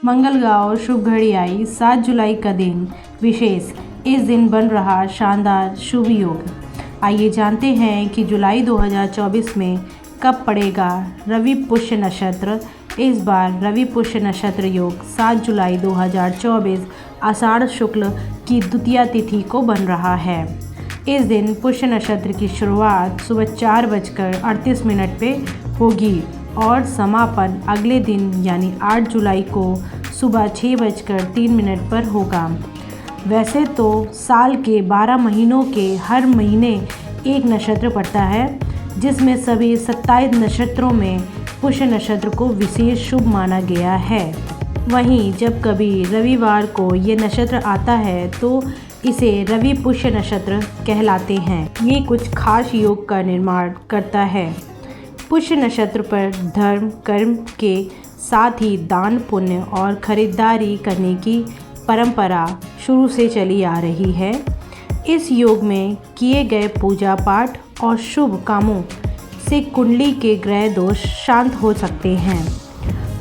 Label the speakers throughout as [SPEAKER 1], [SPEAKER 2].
[SPEAKER 1] मंगल गाओ शुभ घड़ी आई 7 जुलाई का दिन विशेष। इस दिन बन रहा शानदार शुभ योग। आइए जानते हैं कि जुलाई 2024 में कब पड़ेगा रवि पुष्य नक्षत्र। इस बार रवि पुष्य नक्षत्र योग 7 जुलाई 2024 आषाढ़ शुक्ल की द्वितीया तिथि को बन रहा है। इस दिन पुष्य नक्षत्र की शुरुआत सुबह 4:38 पे होगी और समापन अगले दिन यानी 8 जुलाई को सुबह 6:03 पर होगा। वैसे तो साल के 12 महीनों के हर महीने एक नक्षत्र पड़ता है, जिसमें सभी 27 नक्षत्रों में पुष्य नक्षत्र को विशेष शुभ माना गया है। वहीं जब कभी रविवार को ये नक्षत्र आता है तो इसे रवि पुष्य नक्षत्र कहलाते हैं। ये कुछ खास योग का निर्माण करता है। पुष्य नक्षत्र पर धर्म कर्म के साथ ही दान पुण्य और खरीदारी करने की परंपरा शुरू से चली आ रही है। इस योग में किए गए पूजा पाठ और शुभ कामों से कुंडली के ग्रह दोष शांत हो सकते हैं।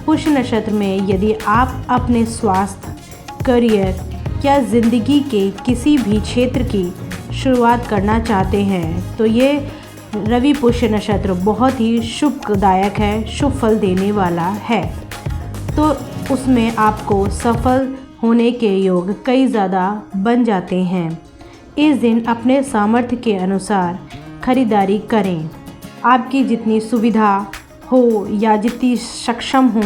[SPEAKER 1] पुष्य नक्षत्र में यदि आप अपने स्वास्थ्य, करियर या ज़िंदगी के किसी भी क्षेत्र की शुरुआत करना चाहते हैं तो ये रवि पुष्य नक्षत्र बहुत ही शुभदायक है, शुभ फल देने वाला है। तो उसमें आपको सफल होने के योग कई ज़्यादा बन जाते हैं। इस दिन अपने सामर्थ्य के अनुसार खरीदारी करें। आपकी जितनी सुविधा हो या जितनी सक्षम हो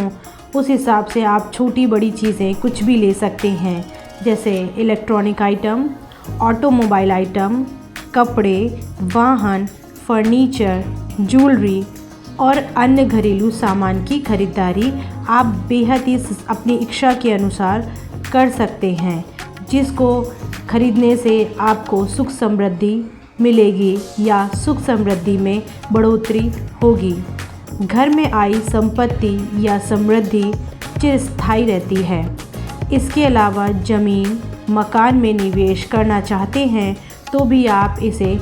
[SPEAKER 1] उस हिसाब से आप छोटी बड़ी चीज़ें कुछ भी ले सकते हैं, जैसे इलेक्ट्रॉनिक आइटम, ऑटोमोबाइल आइटम, कपड़े, वाहन, फर्नीचर, ज्वेलरी और अन्य घरेलू सामान की खरीदारी आप बेहद ही अपनी इच्छा के अनुसार कर सकते हैं, जिसको खरीदने से आपको सुख समृद्धि मिलेगी या सुख समृद्धि में बढ़ोतरी होगी। घर में आई संपत्ति या समृद्धि चिरस्थायी रहती है। इसके अलावा ज़मीन मकान में निवेश करना चाहते हैं तो भी आप इसे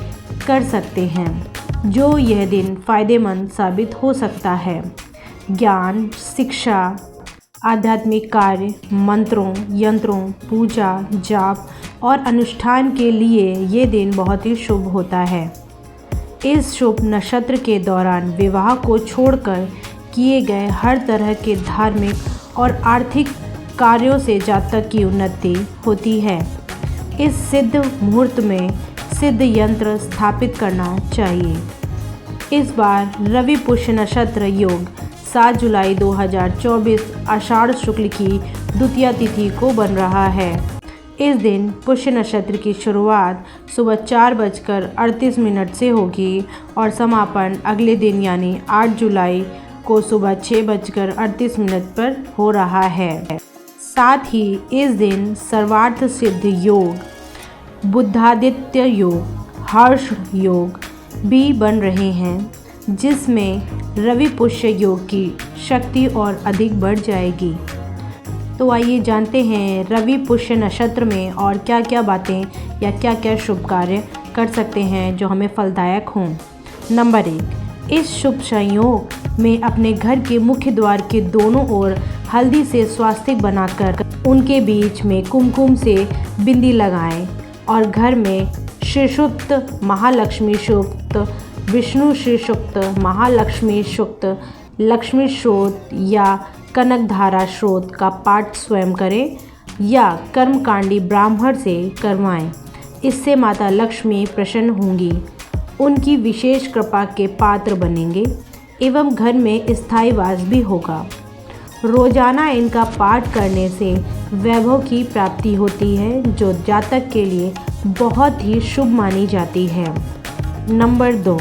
[SPEAKER 1] कर सकते हैं, जो यह दिन फ़ायदेमंद साबित हो सकता है। ज्ञान, शिक्षा, आध्यात्मिक कार्य, मंत्रों, यंत्रों, पूजा, जाप और अनुष्ठान के लिए ये दिन बहुत ही शुभ होता है। इस शुभ नक्षत्र के दौरान विवाह को छोड़कर किए गए हर तरह के धार्मिक और आर्थिक कार्यों से जातक की उन्नति होती है। इस सिद्ध मुहूर्त में सिद्ध यंत्र स्थापित करना चाहिए। इस बार रवि पुष्य नक्षत्र योग 7 जुलाई 2024 आषाढ़ शुक्ल की द्वितीया तिथि को बन रहा है। इस दिन पुष्य नक्षत्र की शुरुआत सुबह 4:38 से होगी और समापन अगले दिन यानी 8 जुलाई को सुबह 6:38 पर हो रहा है। साथ ही इस दिन सर्वार्थ सिद्ध योग, बुद्धादित्य योग, हर्ष योग भी बन रहे हैं, जिसमें रवि पुष्य योग की शक्ति और अधिक बढ़ जाएगी। तो आइए जानते हैं रवि पुष्य नक्षत्र में और क्या क्या बातें या क्या क्या शुभ कार्य कर सकते हैं जो हमें फलदायक हों। नंबर 1, इस शुभ संयोग में अपने घर के मुख्य द्वार के दोनों ओर हल्दी से स्वास्तिक बनाकर उनके बीच में कुमकुम से बिंदी लगाएं और घर में श्री सूक्त, महालक्ष्मी सूक्त, विष्णु श्री सूक्त, महालक्ष्मी सूक्त, लक्ष्मी स्रोत या कनकधारा स्रोत का पाठ स्वयं करें या कर्मकांडी ब्राह्मण से करवाएं। इससे माता लक्ष्मी प्रसन्न होंगी, उनकी विशेष कृपा के पात्र बनेंगे एवं घर में स्थायी वास भी होगा। रोजाना इनका पाठ करने से वैभव की प्राप्ति होती है, जो जातक के लिए बहुत ही शुभ मानी जाती है। नंबर 2,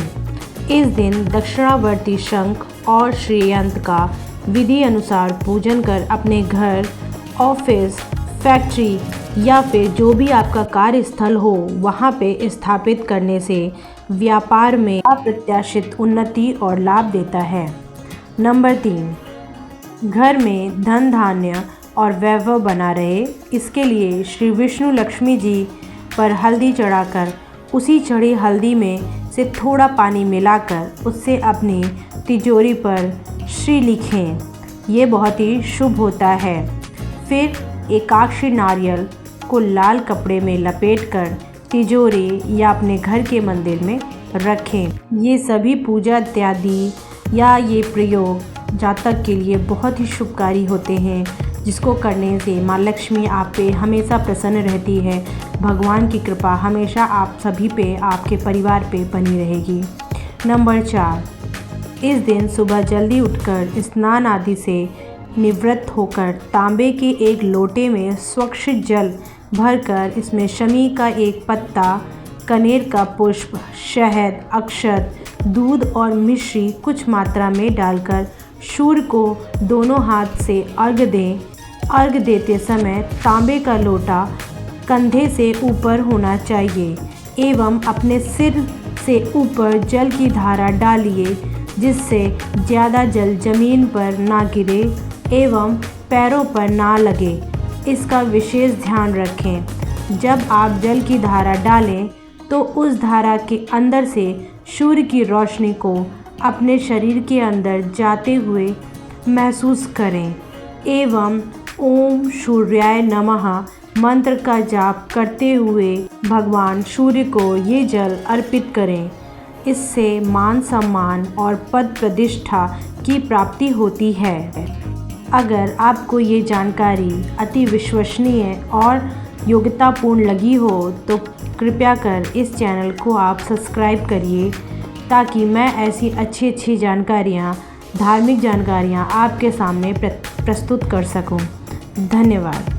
[SPEAKER 1] इस दिन दक्षिणावर्ती शंख और श्रीयंत्र का विधि अनुसार पूजन कर अपने घर, ऑफिस, फैक्ट्री या फिर जो भी आपका कार्यस्थल हो वहाँ पे स्थापित करने से व्यापार में अप्रत्याशित उन्नति और लाभ देता है। नंबर 3, घर में धन धान्य और वैभव बना रहे, इसके लिए श्री विष्णु लक्ष्मी जी पर हल्दी चढ़ाकर उसी चढ़ी हल्दी में से थोड़ा पानी मिलाकर उससे अपनी तिजोरी पर श्री लिखें। ये बहुत ही शुभ होता है। फिर एकाक्षी नारियल को लाल कपड़े में लपेटकर तिजोरी या अपने घर के मंदिर में रखें। ये सभी पूजा इत्यादि या ये प्रयोग जातक के लिए बहुत ही शुभकारी होते हैं, जिसको करने से माँ लक्ष्मी आप पे हमेशा प्रसन्न रहती है। भगवान की कृपा हमेशा आप सभी पे, आपके परिवार पे बनी रहेगी। नंबर 4, इस दिन सुबह जल्दी उठकर स्नान आदि से निवृत्त होकर तांबे के एक लोटे में स्वच्छ जल भरकर इसमें शमी का एक पत्ता, कनेर का पुष्प, शहद, अक्षत, दूध और मिश्री कुछ मात्रा में डालकर सूर्य को दोनों हाथ से अर्घ्य दें। अर्घ्य देते समय तांबे का लोटा कंधे से ऊपर होना चाहिए एवं अपने सिर से ऊपर जल की धारा डालिए, जिससे ज़्यादा जल जमीन पर ना गिरे एवं पैरों पर ना लगे। इसका विशेष ध्यान रखें। जब आप जल की धारा डालें तो उस धारा के अंदर से सूर्य की रोशनी को अपने शरीर के अंदर जाते हुए महसूस करें एवं ओम सूर्याय नमः मंत्र का जाप करते हुए भगवान सूर्य को ये जल अर्पित करें। इससे मान सम्मान और पद प्रतिष्ठा की प्राप्ति होती है। अगर आपको ये जानकारी अति विश्वसनीय और योग्यतापूर्ण लगी हो तो कृपया कर इस चैनल को आप सब्सक्राइब करिए, ताकि मैं ऐसी अच्छी जानकारियाँ, धार्मिक जानकारियाँ आपके सामने प्रस्तुत कर सकूं। धन्यवाद।